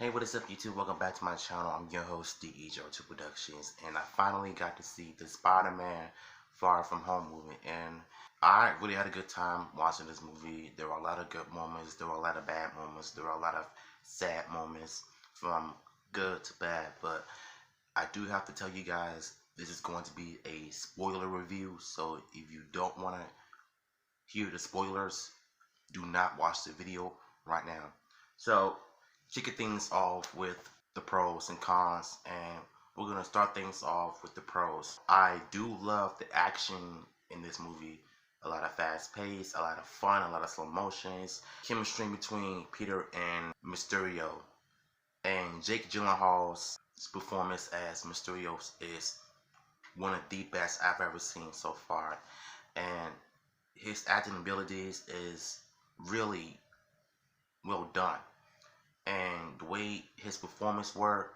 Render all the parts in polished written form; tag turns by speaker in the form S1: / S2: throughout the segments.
S1: Hey, what is up, YouTube? Welcome back to my channel. I'm your host, DE02 Productions, and I finally got to see the Spider-Man Far From Home movie, and I really had a good time watching this movie. There were a lot of good moments, there were a lot of bad moments, there were a lot of sad moments, from good to bad, but I do have to tell you guys, this is going to be a spoiler review, so if you don't want to hear the spoilers, do not watch the video right now. So, kicking things off with the pros and cons, and we're gonna start things off with the pros. I do love the action in this movie. A lot of fast pace, a lot of fun, a lot of slow motions, chemistry between Peter and Mysterio, and Jake Gyllenhaal's performance as Mysterio is one of the best I've ever seen so far, and his acting abilities is really well done. And the way his performance were,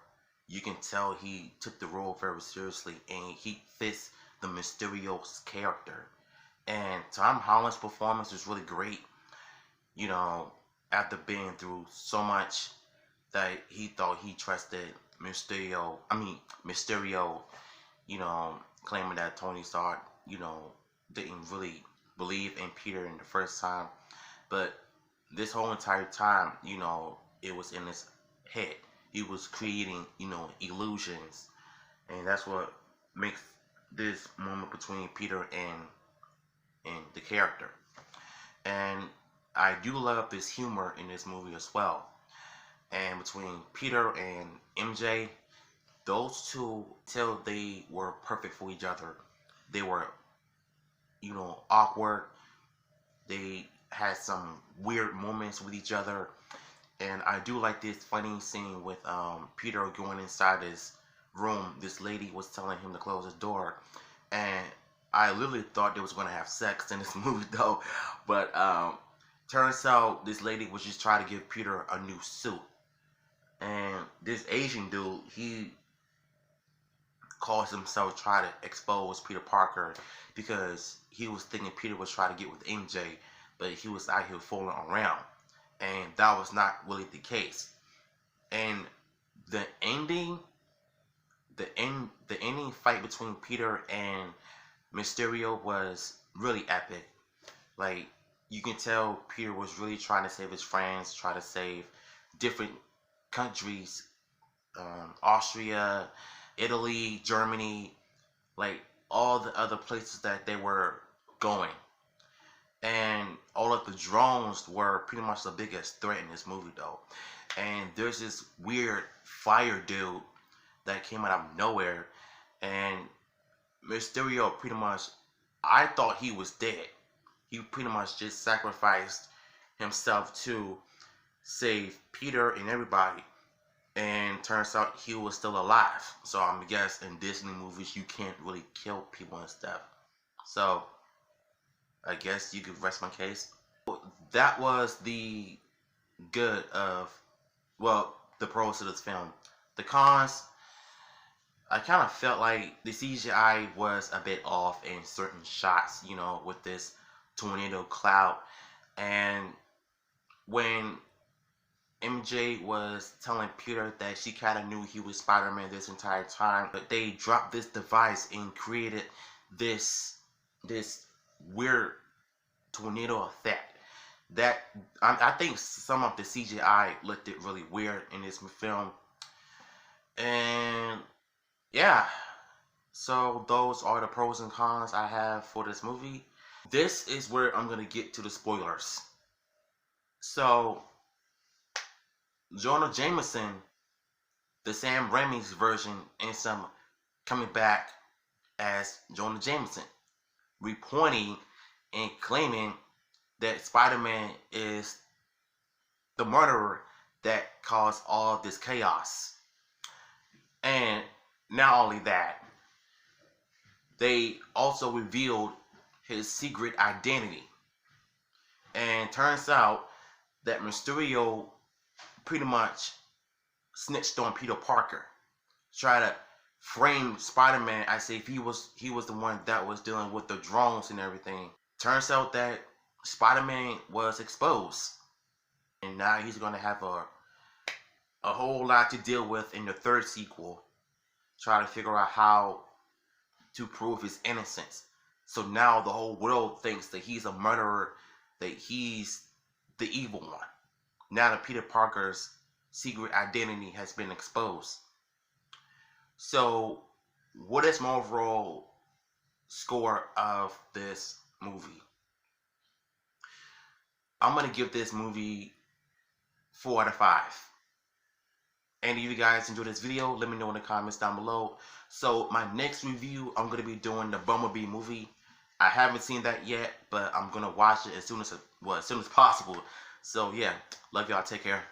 S1: you can tell he took the role very seriously, and he fits the Mysterio's character. And Tom Holland's performance was really great. You know, after being through so much that he thought he trusted Mysterio. Mysterio. Claiming that Tony Stark, didn't really believe in Peter in the first time, but this whole entire time, it was in his head. He was creating, illusions. And that's what makes this moment between Peter and the character. And I do love this humor in this movie as well. And between Peter and MJ, those two, till they were perfect for each other, they were, awkward. They had some weird moments with each other. And I do like this funny scene with Peter going inside his room. This lady was telling him to close his door, and I literally thought they was going to have sex in this movie though. But turns out this lady was just trying to give Peter a new suit. And this Asian dude, he calls himself trying to expose Peter Parker because he was thinking Peter was trying to get with MJ, but he was out here fooling around. And that was not really the case. And the ending fight between Peter and Mysterio was really epic. Like, you can tell Peter was really trying to save his friends, try to save different countries, Austria, Italy, Germany, like all the other places that they were going. And all of the drones were pretty much the biggest threat in this movie though. And there's this weird fire dude that came out of nowhere, and Mysterio pretty much, I thought he was dead. He pretty much just sacrificed himself to save Peter and everybody. And turns out he was still alive. So I guess in Disney movies you can't really kill people and stuff. So I guess you could rest my case. That was the good of, well, the pros of this film. The cons, I kind of felt like the CGI was a bit off in certain shots, with this tornado cloud. And when MJ was telling Peter that she kind of knew he was Spider-Man this entire time, but they dropped this device and created this weird tornado effect that I think some of the CGI looked it really weird in this film. And yeah, so those are the pros and cons I have for this movie. This is where I'm gonna get to the spoilers. So Jonah Jameson, the Sam Raimi's version, and some coming back as Jonah Jameson, reporting and claiming that Spider-Man is the murderer that caused all this chaos. And not only that, they also revealed his secret identity. And turns out that Mysterio pretty much snitched on Peter Parker, try to frame Spider-Man as if he was the one that was dealing with the drones and everything. Turns out that Spider-Man was exposed, and now he's gonna have a whole lot to deal with in the third sequel. Try to figure out how to prove his innocence. So now the whole world thinks that he's a murderer, that he's the evil one. Now that Peter Parker's secret identity has been exposed. So, what is my overall score of this movie? I'm going to give this movie 4 out of 5. And if you guys enjoyed this video, let me know in the comments down below. So my next review, I'm going to be doing the Bumblebee movie. I haven't seen that yet, but I'm going to watch it as soon as possible. So yeah, love y'all. Take care.